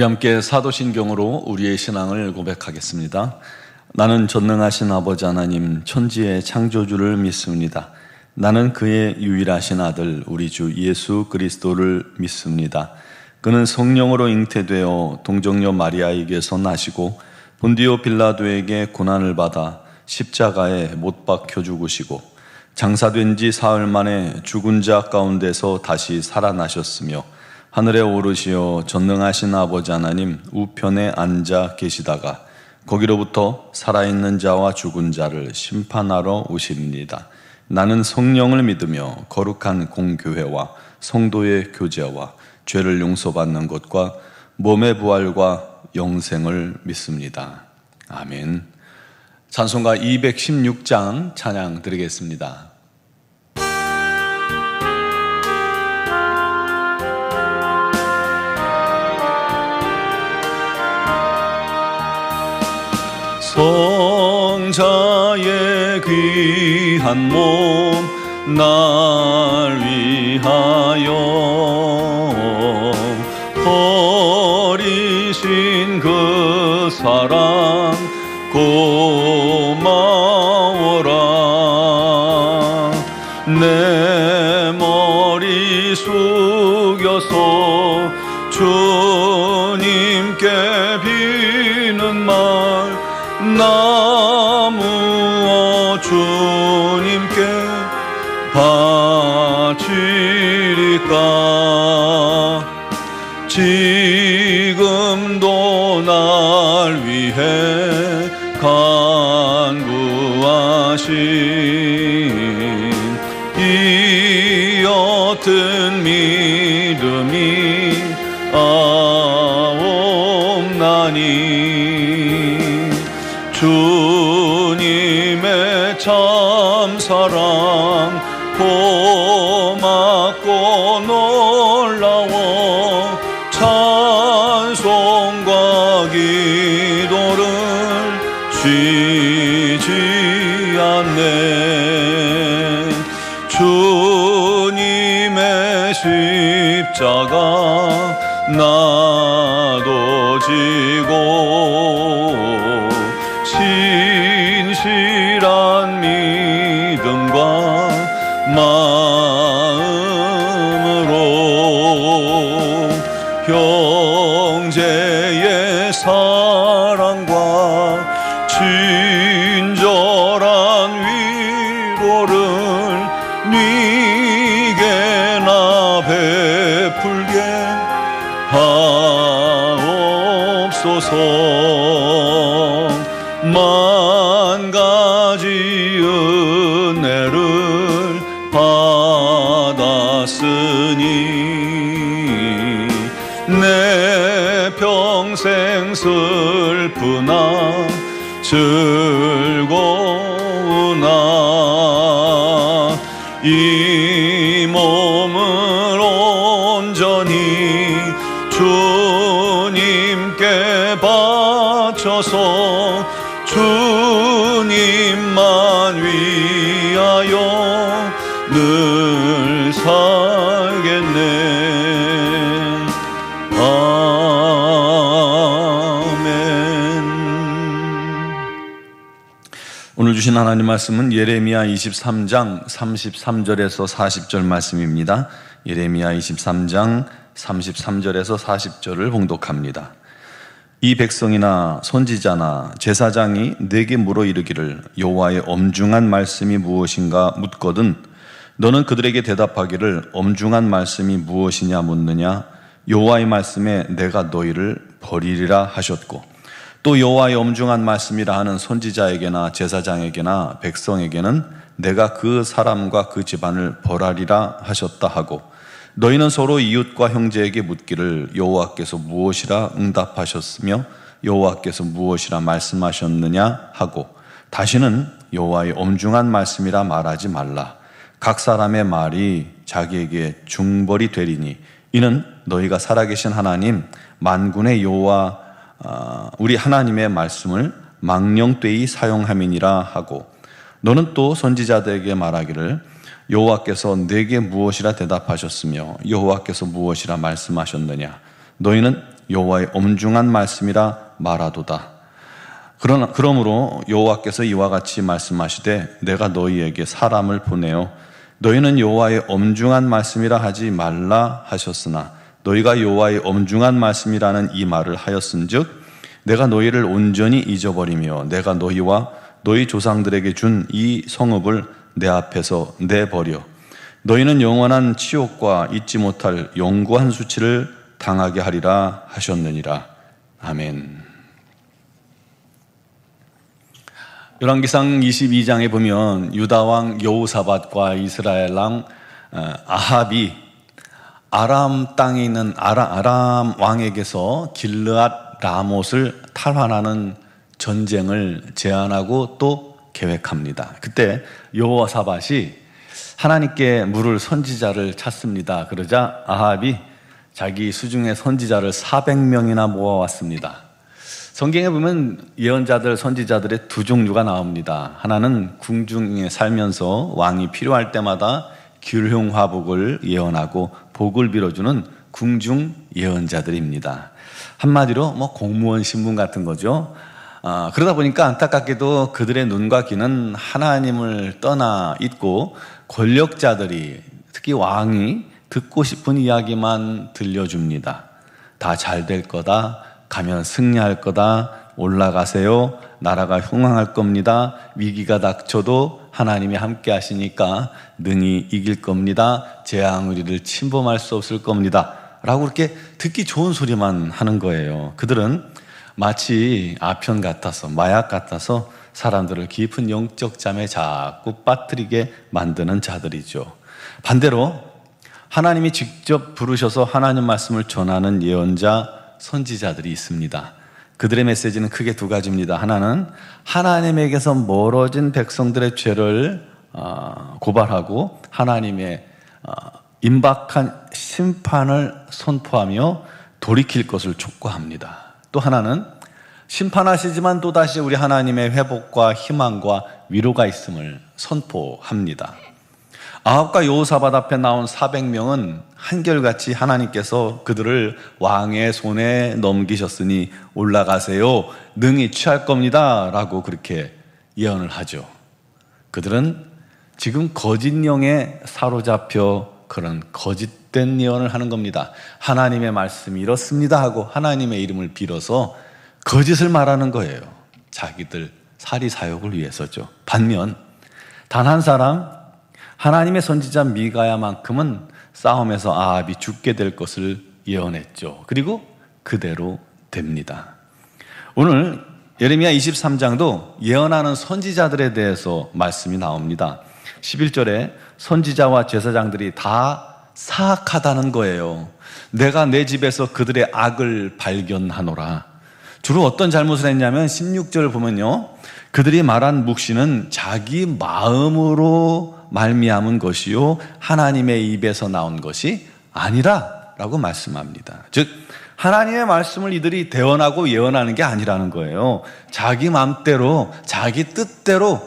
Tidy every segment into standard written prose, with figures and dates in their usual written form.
우리 함께 사도신경으로 우리의 신앙을 고백하겠습니다. 나는 전능하신 아버지 하나님 천지의 창조주를 믿습니다. 나는 그의 유일하신 아들 우리 주 예수 그리스도를 믿습니다. 그는 성령으로 잉태되어 동정녀 마리아에게서 나시고 본디오 빌라도에게 고난을 받아 십자가에 못 박혀 죽으시고 장사된 지 사흘 만에 죽은 자 가운데서 다시 살아나셨으며 하늘에 오르시어 전능하신 아버지 하나님 우편에 앉아 계시다가 거기로부터 살아있는 자와 죽은 자를 심판하러 오십니다. 나는 성령을 믿으며 거룩한 공교회와 성도의 교제와 죄를 용서받는 것과 몸의 부활과 영생을 믿습니다. 아멘. 찬송가 216장 찬양 드리겠습니다. 성자의 귀한 몸 날 위하여 버리신 그 사랑 고마워라. 내 머리 숙여서 주님께 비는 말 나무어 주님께 바치리까. 지금도 날 위해 간구하신 이 어떤 믿음이 아옵나니. 주님의 참사랑 고맙고 놀라워 찬송과 기도를 쉬지 않네. 주님의 십자가 나도 지고 신실한 믿음과 마음으로 형제의 사랑과 친절한 위로를 네게나 베풀게 하옵소서. 만 가지 은혜를 받았으니 내 평생 슬프나 즐거우나 이 몸을 온전히 주님께 바쳐서 주님만 위하여 늘 살겠네. 아멘. 오늘 주신 하나님 말씀은 예레미야 23장 33절에서 40절 말씀입니다. 예레미야 23장 33절에서 40절을 봉독합니다. 이 백성이나 선지자나 제사장이 내게 물어 이르기를 여호와의 엄중한 말씀이 무엇인가 묻거든 너는 그들에게 대답하기를 엄중한 말씀이 무엇이냐 묻느냐. 여호와의 말씀에 내가 너희를 버리리라 하셨고 또 여호와의 엄중한 말씀이라 하는 선지자에게나 제사장에게나 백성에게는 내가 그 사람과 그 집안을 벌하리라 하셨다 하고 너희는 서로 이웃과 형제에게 묻기를 여호와께서 무엇이라 응답하셨으며 여호와께서 무엇이라 말씀하셨느냐 하고 다시는 여호와의 엄중한 말씀이라 말하지 말라. 각 사람의 말이 자기에게 중벌이 되리니 이는 너희가 살아계신 하나님 만군의 여호와 우리 하나님의 말씀을 망령되이 사용함이니라 하고 너는 또 선지자들에게 말하기를 여호와께서 내게 무엇이라 대답하셨으며 여호와께서 무엇이라 말씀하셨느냐. 너희는 여호와의 엄중한 말씀이라 말하도다. 그러므로 여호와께서 이와 같이 말씀하시되 내가 너희에게 사람을 보내어 너희는 여호와의 엄중한 말씀이라 하지 말라 하셨으나 너희가 여호와의 엄중한 말씀이라는 이 말을 하였은즉 내가 너희를 온전히 잊어버리며 내가 너희와 너희 조상들에게 준 이 성읍을 내 앞에서 내버려 너희는 영원한 치욕과 잊지 못할 영구한 수치를 당하게 하리라 하셨느니라. 아멘. 열왕기상 22장에 보면 유다 왕 여호사밧과 이스라엘 왕 아합이 아람 땅에 있는 아람 왕에게서 길르앗 라못을 탈환하는 전쟁을 제안하고 또 계획합니다. 그때 여호사밧이 하나님께 물을 선지자를 찾습니다. 그러자 아합이 자기 수중의 선지자를 400명이나 모아왔습니다. 성경에 보면 예언자들, 선지자들의 두 종류가 나옵니다. 하나는 궁중에 살면서 왕이 필요할 때마다 귤흉화복을 예언하고 복을 빌어주는 궁중 예언자들입니다. 한마디로 공무원 신분 같은 거죠. 그러다 보니까 안타깝게도 그들의 눈과 귀는 하나님을 떠나 있고 권력자들이, 특히 왕이 듣고 싶은 이야기만 들려줍니다. 다 잘 될 거다, 가면 승리할 거다, 올라가세요, 나라가 흥왕할 겁니다, 위기가 닥쳐도 하나님이 함께 하시니까 능히 이길 겁니다, 재앙 우리를 침범할 수 없을 겁니다 라고 그렇게 듣기 좋은 소리만 하는 거예요. 그들은 마치 아편 같아서, 마약 같아서 사람들을 깊은 영적 잠에 자꾸 빠뜨리게 만드는 자들이죠. 반대로 하나님이 직접 부르셔서 하나님 말씀을 전하는 예언자, 선지자들이 있습니다. 그들의 메시지는 크게 두 가지입니다. 하나는 하나님에게서 멀어진 백성들의 죄를 고발하고 하나님의 임박한 심판을 선포하며 돌이킬 것을 촉구합니다. 또 하나는 심판하시지만 또다시 우리 하나님의 회복과 희망과 위로가 있음을 선포합니다. 아합과 여호사밧 앞에 나온 400명은 한결같이 하나님께서 그들을 왕의 손에 넘기셨으니 올라가세요, 능히 취할 겁니다 라고 그렇게 예언을 하죠. 그들은 지금 거짓 영에 사로잡혀 그런 거짓된 예언을 하는 겁니다. 하나님의 말씀이 이렇습니다 하고 하나님의 이름을 빌어서 거짓을 말하는 거예요. 자기들 사리사욕을 위해서죠. 반면 단 한 사람, 하나님의 선지자 미가야만큼은 싸움에서 아합이 죽게 될 것을 예언했죠. 그리고 그대로 됩니다. 오늘 예레미야 23장도 예언하는 선지자들에 대해서 말씀이 나옵니다. 11절에 선지자와 제사장들이 다 사악하다는 거예요. 내가 내 집에서 그들의 악을 발견하노라. 주로 어떤 잘못을 했냐면 16절을 보면요, 그들이 말한 묵시는 자기 마음으로 말미암은 것이요 하나님의 입에서 나온 것이 아니라 라고 말씀합니다. 즉 하나님의 말씀을 이들이 대언하고 예언하는 게 아니라는 거예요. 자기 마음대로, 자기 뜻대로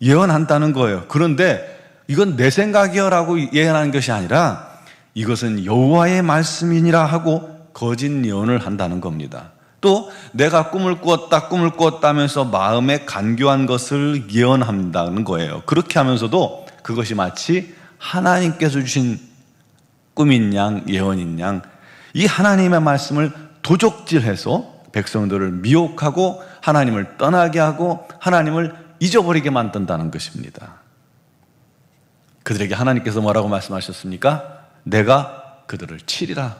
예언한다는 거예요. 그런데 이건 내 생각이요 라고 예언하는 것이 아니라 이것은 여호와의 말씀이니라 하고 거짓 예언을 한다는 겁니다. 또 내가 꿈을 꾸었다 하면서 마음에 간교한 것을 예언한다는 거예요. 그렇게 하면서도 그것이 마치 하나님께서 주신 꿈인 양, 예언인 양, 이 하나님의 말씀을 도적질해서 백성들을 미혹하고 하나님을 떠나게 하고 하나님을 잊어버리게 만든다는 것입니다. 그들에게 하나님께서 뭐라고 말씀하셨습니까? 내가 그들을 치리라.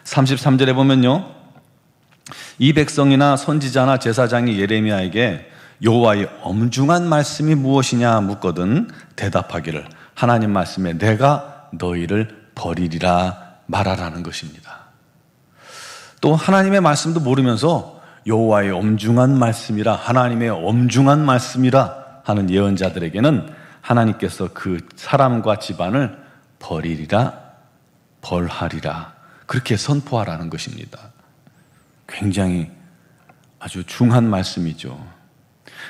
33절에 보면요, 이 백성이나 선지자나 제사장이 예레미야에게 여호와의 엄중한 말씀이 무엇이냐 묻거든 대답하기를 하나님 말씀에 내가 너희를 버리리라 말하라는 것입니다. 또 하나님의 말씀도 모르면서 여호와의 엄중한 말씀이라, 하나님의 엄중한 말씀이라 하는 예언자들에게는 하나님께서 그 사람과 집안을 버리리라, 벌하리라 그렇게 선포하라는 것입니다. 굉장히 아주 중한 말씀이죠.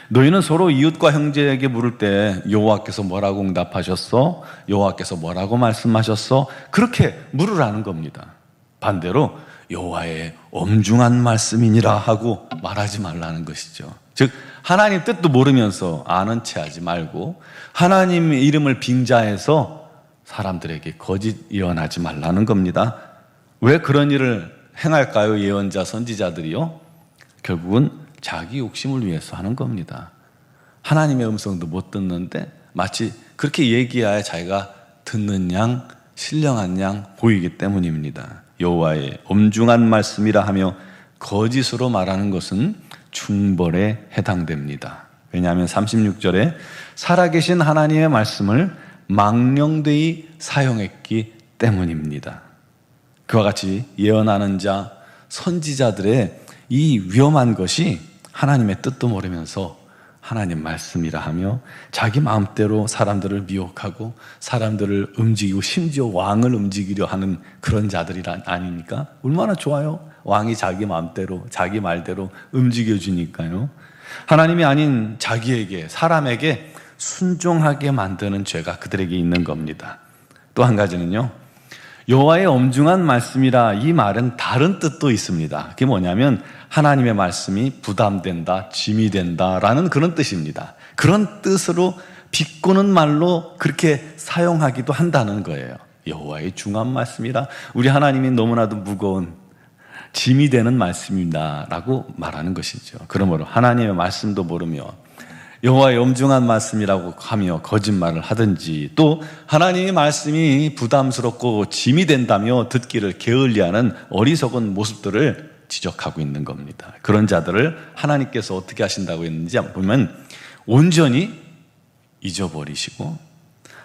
너희는 서로 이웃과 형제에게 물을 때 여호와께서 뭐라고 응답하셨어? 여호와께서 뭐라고 말씀하셨어? 그렇게 물으라는 겁니다. 반대로 여호와의 엄중한 말씀이니라 하고 말하지 말라는 것이죠. 즉 하나님 뜻도 모르면서 아는 체 하지 말고 하나님의 이름을 빙자해서 사람들에게 거짓 예언하지 말라는 겁니다. 왜 그런 일을 행할까요? 예언자, 선지자들이요? 결국은 자기 욕심을 위해서 하는 겁니다. 하나님의 음성도 못 듣는데 마치 그렇게 얘기해야 자기가 듣는 양, 신령한 양 보이기 때문입니다. 여호와의 엄중한 말씀이라 하며 거짓으로 말하는 것은 중벌에 해당됩니다. 왜냐하면 36절에 살아계신 하나님의 말씀을 망령되이 사용했기 때문입니다. 그와 같이 예언하는 자, 선지자들의 이 위험한 것이 하나님의 뜻도 모르면서 하나님 말씀이라 하며 자기 마음대로 사람들을 미혹하고 사람들을 움직이고 심지어 왕을 움직이려 하는 그런 자들이 아닙니까? 얼마나 좋아요? 왕이 자기 마음대로 자기 말대로 움직여주니까요. 하나님이 아닌 자기에게, 사람에게 순종하게 만드는 죄가 그들에게 있는 겁니다. 또 한 가지는요, 여호와의 엄중한 말씀이라 이 말은 다른 뜻도 있습니다. 그게 뭐냐면 하나님의 말씀이 부담된다, 짐이 된다라는 그런 뜻입니다. 그런 뜻으로 비꼬는 말로 그렇게 사용하기도 한다는 거예요. 여호와의 중한 말씀이라 우리 하나님이 너무나도 무거운 짐이 되는 말씀이다 라고 말하는 것이죠. 그러므로 하나님의 말씀도 모르며 여호와의 엄중한 말씀이라고 하며 거짓말을 하든지, 또 하나님의 말씀이 부담스럽고 짐이 된다며 듣기를 게을리하는 어리석은 모습들을 지적하고 있는 겁니다. 그런 자들을 하나님께서 어떻게 하신다고 했는지 보면 온전히 잊어버리시고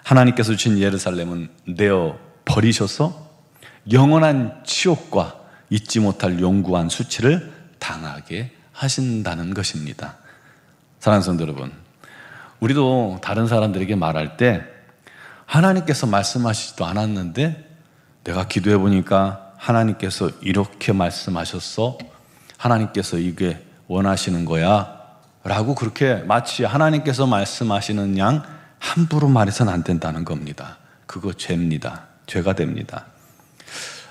하나님께서 주신 예루살렘은 내어 버리셔서 영원한 치욕과 잊지 못할 영구한 수치를 당하게 하신다는 것입니다. 사랑하는 성도 여러분, 우리도 다른 사람들에게 말할 때 하나님께서 말씀하시지도 않았는데 내가 기도해 보니까 하나님께서 이렇게 말씀하셨어, 하나님께서 이게 원하시는 거야 라고 그렇게 마치 하나님께서 말씀하시는 양 함부로 말해서는 안 된다는 겁니다. 그거 죄입니다. 죄가 됩니다.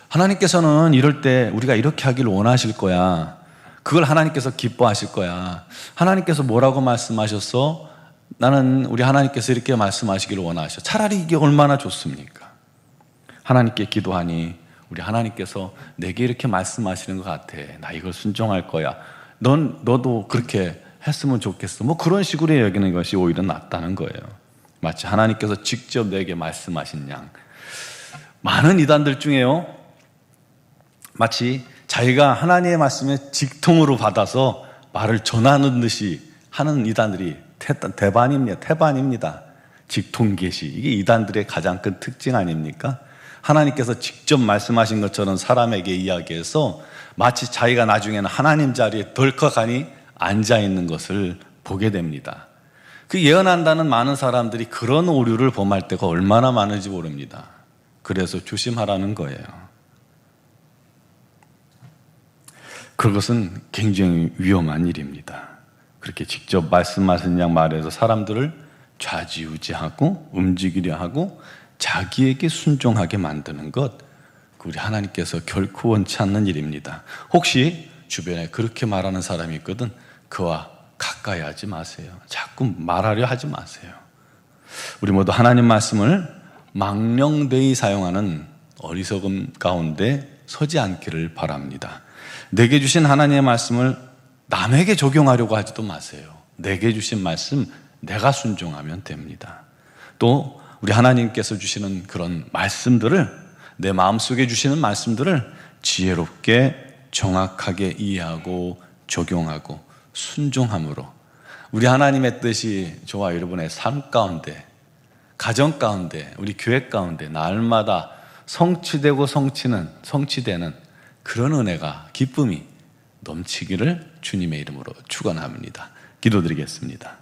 하나님께서는 이럴 때 우리가 이렇게 하기를 원하실 거야, 그걸 하나님께서 기뻐하실 거야, 하나님께서 뭐라고 말씀하셨어? 나는 우리 하나님께서 이렇게 말씀하시기를 원하셔. 차라리 이게 얼마나 좋습니까? 하나님께 기도하니 우리 하나님께서 내게 이렇게 말씀하시는 것 같아, 나 이걸 순종할 거야, 너도 그렇게 했으면 좋겠어, 뭐 그런 식으로 여기는 것이 오히려 낫다는 거예요. 마치 하나님께서 직접 내게 말씀하신 양. 많은 이단들 중에요, 마치 자기가 하나님의 말씀을 직통으로 받아서 말을 전하는 듯이 하는 이단들이 태반입니다. 직통계시, 이게 이단들의 가장 큰 특징 아닙니까? 하나님께서 직접 말씀하신 것처럼 사람에게 이야기해서 마치 자기가 나중에는 하나님 자리에 덜컥하니 앉아있는 것을 보게 됩니다. 그 예언한다는 많은 사람들이 그런 오류를 범할 때가 얼마나 많은지 모릅니다. 그래서 조심하라는 거예요. 그것은 굉장히 위험한 일입니다. 그렇게 직접 말씀하신 양 말해서 사람들을 좌지우지하고 움직이려 하고 자기에게 순종하게 만드는 것, 우리 하나님께서 결코 원치 않는 일입니다. 혹시 주변에 그렇게 말하는 사람이 있거든, 그와 가까이 하지 마세요. 자꾸 말하려 하지 마세요. 우리 모두 하나님 말씀을 망령되이 사용하는 어리석음 가운데 서지 않기를 바랍니다. 내게 주신 하나님의 말씀을 남에게 적용하려고 하지도 마세요. 내게 주신 말씀 내가 순종하면 됩니다. 또 우리 하나님께서 주시는 그런 말씀들을, 내 마음속에 주시는 말씀들을 지혜롭게 정확하게 이해하고 적용하고 순종함으로 우리 하나님의 뜻이 저와 여러분의 삶 가운데, 가정 가운데, 우리 교회 가운데 날마다 성취되고 성취되는 그런 은혜가, 기쁨이 넘치기를 주님의 이름으로 축원합니다. 기도드리겠습니다.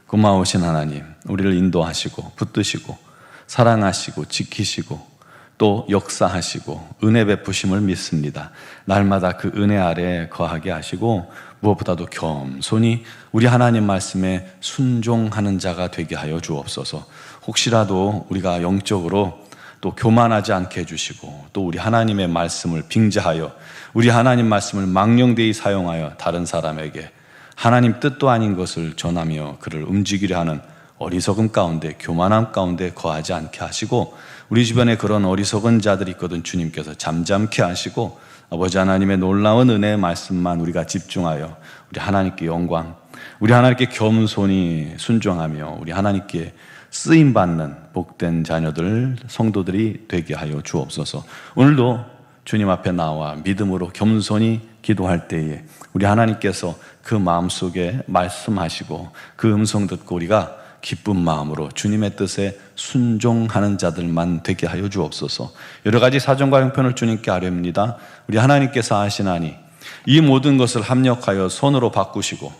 고마우신 하나님, 우리를 인도하시고 붙드시고 사랑하시고 지키시고 또 역사하시고 은혜 베푸심을 믿습니다. 날마다 그 은혜 아래 거하게 하시고 무엇보다도 겸손히 우리 하나님 말씀에 순종하는 자가 되게 하여 주옵소서. 혹시라도 우리가 영적으로 또 교만하지 않게 해주시고 또 우리 하나님의 말씀을 빙자하여 우리 하나님 말씀을 망령되이 사용하여 다른 사람에게 하나님 뜻도 아닌 것을 전하며 그를 움직이려 하는 어리석음 가운데 교만함 가운데 거하지 않게 하시고 우리 주변에 그런 어리석은 자들이 있거든 주님께서 잠잠케 하시고 아버지 하나님의 놀라운 은혜의 말씀만 우리가 집중하여 우리 하나님께 영광, 우리 하나님께 겸손히 순종하며 우리 하나님께 쓰임받는 복된 자녀들, 성도들이 되게 하여 주옵소서. 오늘도 주님 앞에 나와 믿음으로 겸손히 기도할 때에 우리 하나님께서 그 마음속에 말씀하시고 그 음성 듣고 우리가 기쁜 마음으로 주님의 뜻에 순종하는 자들만 되게 하여 주옵소서. 여러 가지 사정과 형편을 주님께 아뢰옵니다. 우리 하나님께서 아시나니 이 모든 것을 합력하여 선으로 바꾸시고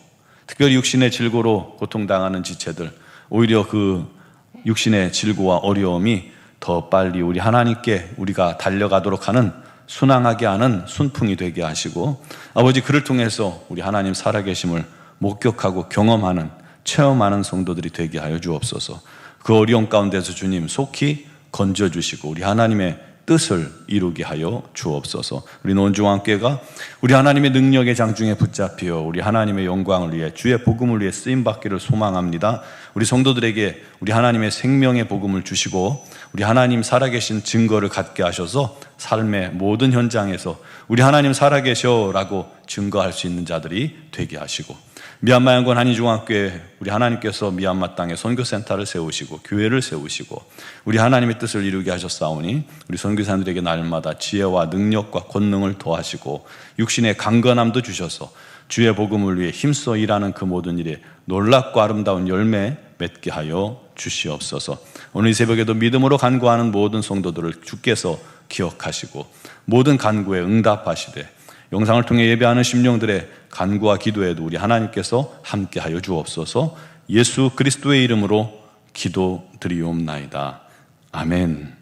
특별히 육신의 질고로 고통당하는 지체들, 오히려 그 육신의 질고와 어려움이 더 빨리 우리 하나님께 우리가 달려가도록 하는 순항하게 하는 순풍이 되게 하시고 아버지 그를 통해서 우리 하나님 살아계심을 목격하고 경험하는 체험하는 성도들이 되게 하여 주옵소서. 그 어려움 가운데서 주님 속히 건져주시고 우리 하나님의 뜻을 이루게 하여 주옵소서. 우리 논중앙교회가 우리 하나님의 능력의 장중에 붙잡히어 우리 하나님의 영광을 위해 주의 복음을 위해 쓰임받기를 소망합니다. 우리 성도들에게 우리 하나님의 생명의 복음을 주시고 우리 하나님 살아계신 증거를 갖게 하셔서 삶의 모든 현장에서 우리 하나님 살아계셔라고 증거할 수 있는 자들이 되게 하시고 미얀마 양권 한인중앙교회 우리 하나님께서 미얀마 땅에 선교센터를 세우시고 교회를 세우시고 우리 하나님의 뜻을 이루게 하셨사오니 우리 선교사님들에게 날마다 지혜와 능력과 권능을 더하시고 육신의 강건함도 주셔서 주의 복음을 위해 힘써 일하는 그 모든 일에 놀랍고 아름다운 열매 맺게 하여 주시옵소서. 오늘 이 새벽에도 믿음으로 간구하는 모든 성도들을 주께서 기억하시고 모든 간구에 응답하시되 영상을 통해 예배하는 심령들의 간구와 기도에도 우리 하나님께서 함께하여 주옵소서. 예수 그리스도의 이름으로 기도드리옵나이다. 아멘.